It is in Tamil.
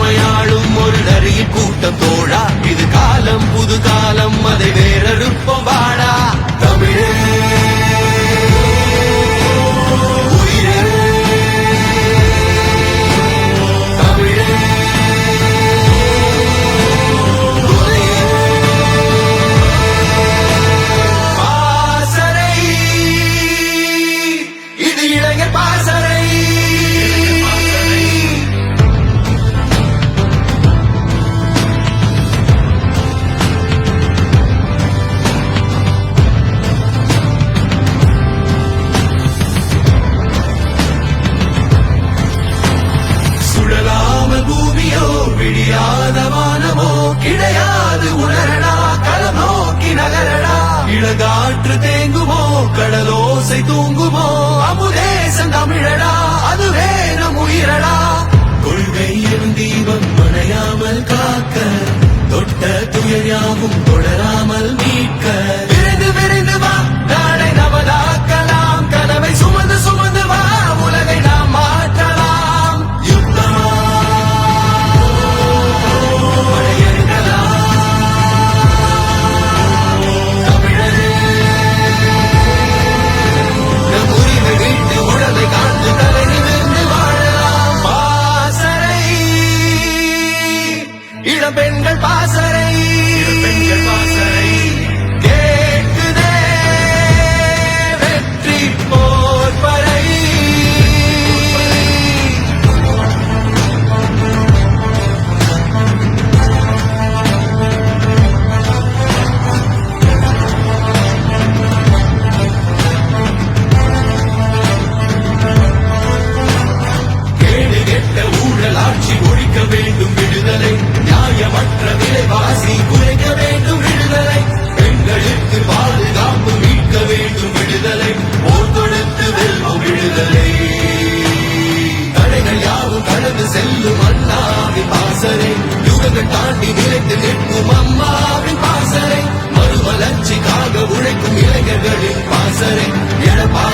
உமையாளும் ஒரு நரிய கூட்டம் தோழா. இது காலம் புது காலம், அதை வேறறுப்போம் வாடா. தமிழே உயிரே, தமிழே உயிரே. பாசறை, இது இளைஞர் பாசறை. சுழலாமல் பூமியோ விடியாத வானமோ கிடையாது, உணரடா களம் நோக்கி நகரடா. இளகாற்று தேங்குமோ கடலோசை தூங்குமோ, அமுதேசம் தமிழடா அதுவே நம் உயிரடா. கொள்கை எனும் தீபம் மணையாமல் காக்க, தொட்ட துயர் யாவும் தொடராமல் மீட்க. விரைந்து விரைந்து வா நாளை நமதாக்கலாம், கனவை சுமந்து சுமந்து வா உலகை நாம் மாற்றலாம். யுத்தமா படையெடுக்கலாம், தமிழரே நம் உரிமை மீட்டு உடலை காத்து தலை நிமிர்ந்து வாழலாம். பாசறை, இளம் பெண்கள் பாசறை, பெண்கள் பாசறை. கேட்குதே வெற்றி போர் பறை. கேடு கெட்ட ஊழல் ஆட்சி ஒழிக்க வேண்டும் விடுதலை, நியாயமற்ற விலைவாசி குறைக்க வேண்டும் விடுதலை, பெண்களுக்கு பாதுகாப்பு மீட்க வேண்டும் விடுதலை, போர் தொடுத்து வெல்வோம் விடுதலை. தடைகள் யாவும் கடந்து செல்லும் அண்ணாவின் பாசறை, யுகங்கள் தாண்டி நிலைத்து நிற்கும் அம்மாவின் பாசறை, மறுமலர்ச்சிக்காக உழைக்கும் இளைஞர்களின் பாசறை. எடப்பா